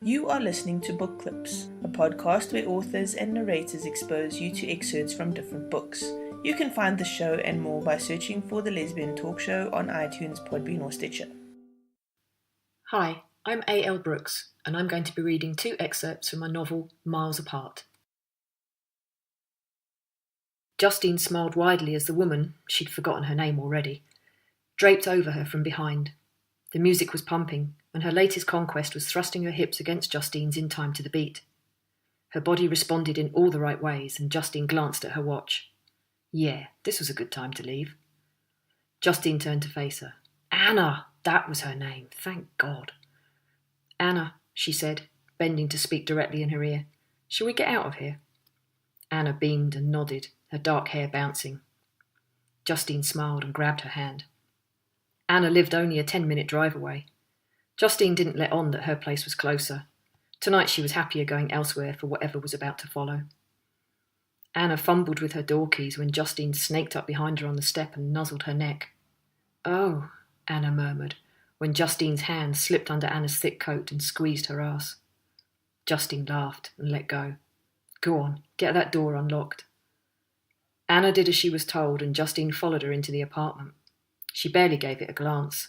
You are listening to Book Clips, a podcast where authors and narrators expose you to excerpts from different books. You can find the show and more by searching for The Lesbian Talk Show on iTunes, Podbean or Stitcher. Hi, I'm A.L. Brooks, and I'm going to be reading two excerpts from my novel Miles Apart. Justine smiled widely as the woman, she'd forgotten her name already, draped over her from behind. The music was pumping, and her latest conquest was thrusting her hips against Justine's in time to the beat. Her body responded in all the right ways, and Justine glanced at her watch. Yeah, this was a good time to leave. Justine turned to face her. Anna! That was her name, thank God. Anna, she said, bending to speak directly in her ear. Shall we get out of here? Anna beamed and nodded, her dark hair bouncing. Justine smiled and grabbed her hand. Anna lived only a 10-minute drive away. Justine didn't let on that her place was closer. Tonight she was happier going elsewhere for whatever was about to follow. Anna fumbled with her door keys when Justine snaked up behind her on the step and nuzzled her neck. Oh, Anna murmured, when Justine's hand slipped under Anna's thick coat and squeezed her ass. Justine laughed and let go. Go on, get that door unlocked. Anna did as she was told, and Justine followed her into the apartment. She barely gave it a glance.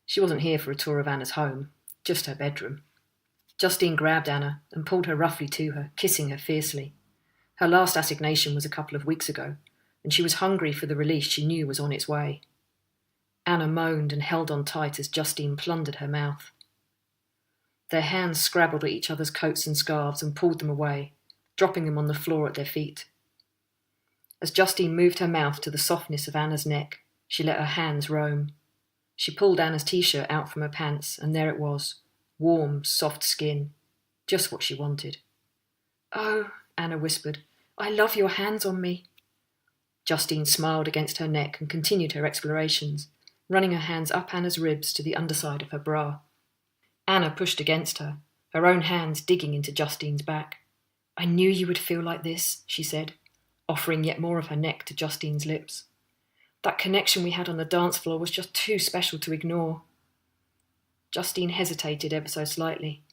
She wasn't here for a tour of Anna's home, just her bedroom. Justine grabbed Anna and pulled her roughly to her, kissing her fiercely. Her last assignation was a couple of weeks ago, and she was hungry for the release she knew was on its way. Anna moaned and held on tight as Justine plundered her mouth. Their hands scrabbled at each other's coats and scarves and pulled them away, dropping them on the floor at their feet. As Justine moved her mouth to the softness of Anna's neck, she let her hands roam. She pulled Anna's t-shirt out from her pants, and there it was, warm, soft skin, just what she wanted. Oh, Anna whispered, I love your hands on me. Justine smiled against her neck and continued her explorations, running her hands up Anna's ribs to the underside of her bra. Anna pushed against her, her own hands digging into Justine's back. I knew you would feel like this, she said, offering yet more of her neck to Justine's lips. That connection we had on the dance floor was just too special to ignore. Justine hesitated ever so slightly.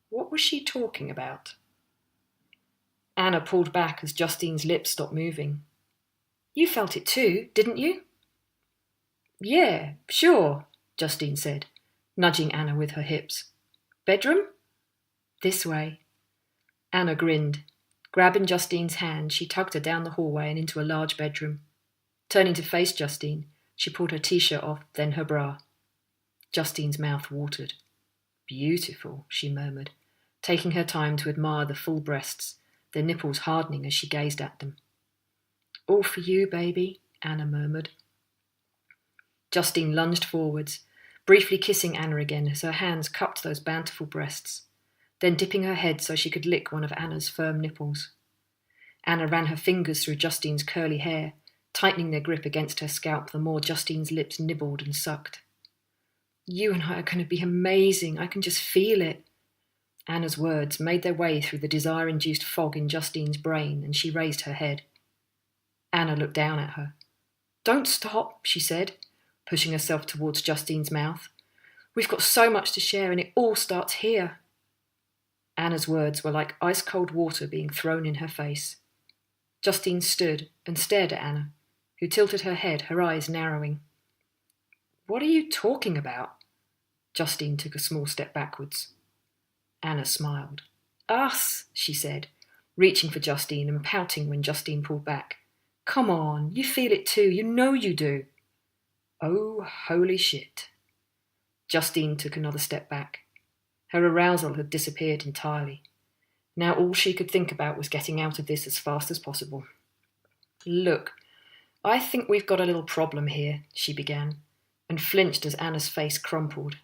What was she talking about? Anna pulled back as Justine's lips stopped moving. You felt it too, didn't you? Yeah, sure, Justine said, nudging Anna with her hips. Bedroom? This way. Anna grinned. Grabbing Justine's hand, she tugged her down the hallway and into a large bedroom. Turning to face Justine, she pulled her t-shirt off, then her bra. Justine's mouth watered. Beautiful, she murmured, taking her time to admire the full breasts, their nipples hardening as she gazed at them. All for you, baby, Anna murmured. Justine lunged forwards, briefly kissing Anna again as her hands cupped those bountiful breasts, then dipping her head so she could lick one of Anna's firm nipples. Anna ran her fingers through Justine's curly hair, tightening their grip against her scalp the more Justine's lips nibbled and sucked. You and I are going to be amazing. I can just feel it. Anna's words made their way through the desire-induced fog in Justine's brain, and she raised her head. Anna looked down at her. Don't stop, she said, pushing herself towards Justine's mouth. We've got so much to share, and it all starts here. Anna's words were like ice-cold water being thrown in her face. Justine stood and stared at Anna, who tilted her head, her eyes narrowing. What are you talking about? Justine took a small step backwards. Anna smiled. Us, she said, reaching for Justine and pouting when Justine pulled back. Come on, you feel it too, you know you do. Oh, holy shit. Justine took another step back. Her arousal had disappeared entirely. Now all she could think about was getting out of this as fast as possible. Look, I think we've got a little problem here, she began, and flinched as Anna's face crumpled.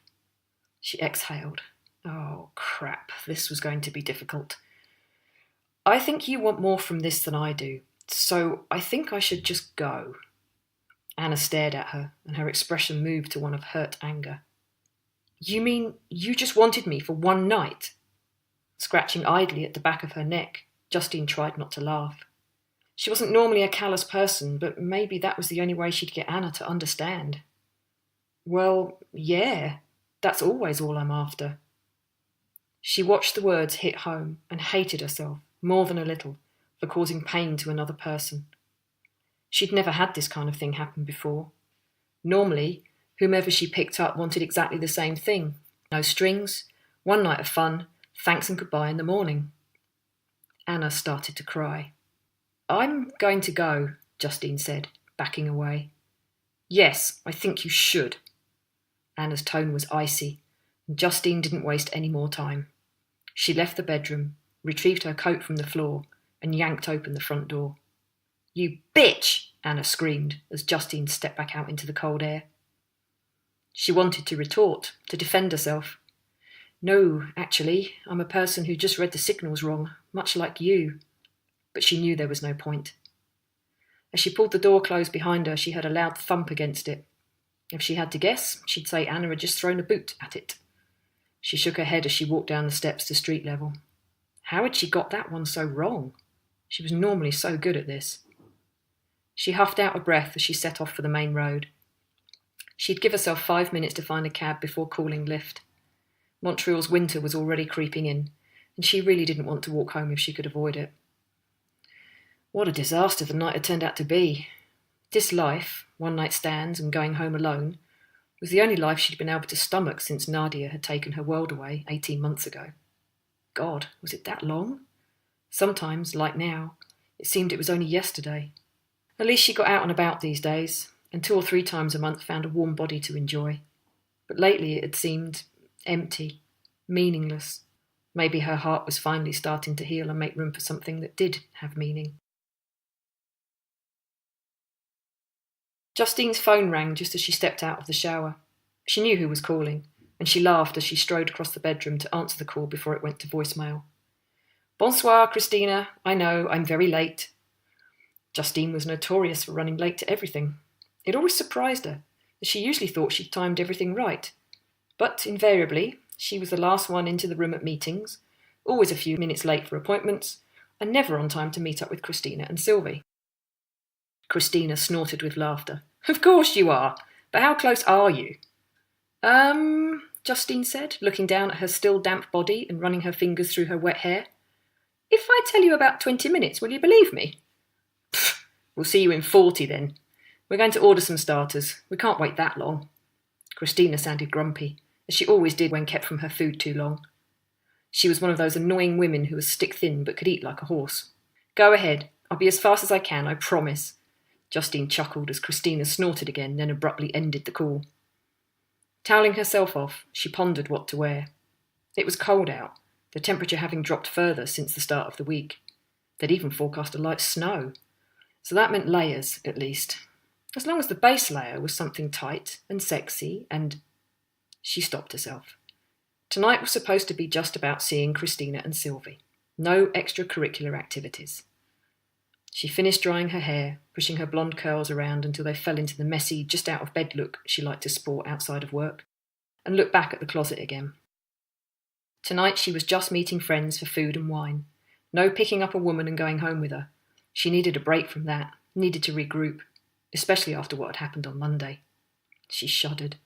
She exhaled. Oh, crap, this was going to be difficult. I think you want more from this than I do, so I think I should just go. Anna stared at her, and her expression moved to one of hurt anger. You mean you just wanted me for one night? Scratching idly at the back of her neck, Justine tried not to laugh. She wasn't normally a callous person, but maybe that was the only way she'd get Anna to understand. Well, yeah, that's always all I'm after. She watched the words hit home and hated herself, more than a little, for causing pain to another person. She'd never had this kind of thing happen before. Normally, whomever she picked up wanted exactly the same thing. No strings, one night of fun, thanks and goodbye in the morning. Anna started to cry. "I'm going to go," Justine said, backing away. "Yes, I think you should." Anna's tone was icy, and Justine didn't waste any more time. She left the bedroom, retrieved her coat from the floor, and yanked open the front door. "You bitch!" Anna screamed as Justine stepped back out into the cold air. She wanted to retort, to defend herself. "No, actually, I'm a person who just read the signals wrong, much like you." But she knew there was no point. As she pulled the door closed behind her, she heard a loud thump against it. If she had to guess, she'd say Anna had just thrown a boot at it. She shook her head as she walked down the steps to street level. How had she got that one so wrong? She was normally so good at this. She huffed out of breath as she set off for the main road. She'd give herself 5 minutes to find a cab before calling Lyft. Montreal's winter was already creeping in, and she really didn't want to walk home if she could avoid it. What a disaster the night had turned out to be. This life, one-night stands and going home alone, was the only life she'd been able to stomach since Nadia had taken her world away 18 months ago. God, was it that long? Sometimes, like now, it seemed it was only yesterday. At least she got out and about these days, and 2 or 3 times a month found a warm body to enjoy. But lately it had seemed empty, meaningless. Maybe her heart was finally starting to heal and make room for something that did have meaning. Justine's phone rang just as she stepped out of the shower. She knew who was calling, and she laughed as she strode across the bedroom to answer the call before it went to voicemail. "Bonsoir, Christina. I know, I'm very late." Justine was notorious for running late to everything. It always surprised her, as she usually thought she'd timed everything right. But invariably, she was the last one into the room at meetings, always a few minutes late for appointments, and never on time to meet up with Christina and Sylvie. Christina snorted with laughter. "Of course you are, but how close are you?" Justine said, looking down at her still damp body and running her fingers through her wet hair. "If I tell you about 20 minutes, will you believe me?" "Pfft, we'll see you in 40 then. We're going to order some starters. We can't wait that long." Christina sounded grumpy, as she always did when kept from her food too long. She was one of those annoying women who was stick-thin but could eat like a horse. "Go ahead. I'll be as fast as I can, I promise." Justine chuckled as Christina snorted again, then abruptly ended the call. Toweling herself off, she pondered what to wear. It was cold out, the temperature having dropped further since the start of the week. They'd even forecast a light snow. So that meant layers, at least. As long as the base layer was something tight and sexy and... She stopped herself. Tonight was supposed to be just about seeing Christina and Sylvie. No extracurricular activities. She finished drying her hair, pushing her blonde curls around until they fell into the messy, just-out-of-bed look she liked to sport outside of work, and looked back at the closet again. Tonight she was just meeting friends for food and wine. No picking up a woman and going home with her. She needed a break from that, needed to regroup, especially after what had happened on Monday. She shuddered.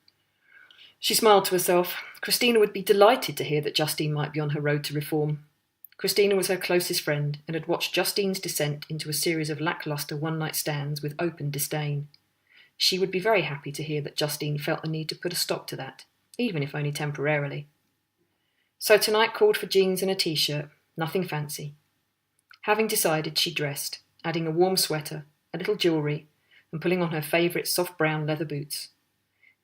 She smiled to herself. Christina would be delighted to hear that Justine might be on her road to reform. Christina was her closest friend and had watched Justine's descent into a series of lacklustre one-night stands with open disdain. She would be very happy to hear that Justine felt the need to put a stop to that, even if only temporarily. So tonight called for jeans and a t-shirt, nothing fancy. Having decided, she dressed, adding a warm sweater, a little jewellery, and pulling on her favourite soft brown leather boots.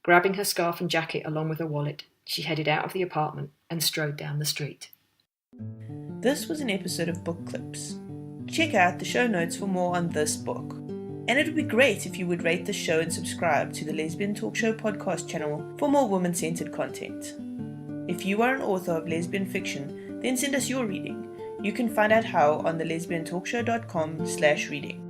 Grabbing her scarf and jacket along with her wallet, she headed out of the apartment and strode down the street. This was an episode of Book Clips. Check out the show notes for more on this book. And it would be great if you would rate the show and subscribe to the Lesbian Talk Show podcast channel for more woman-centered content. If you are an author of lesbian fiction, then send us your reading. You can find out how on the lesbiantalkshow.com/reading.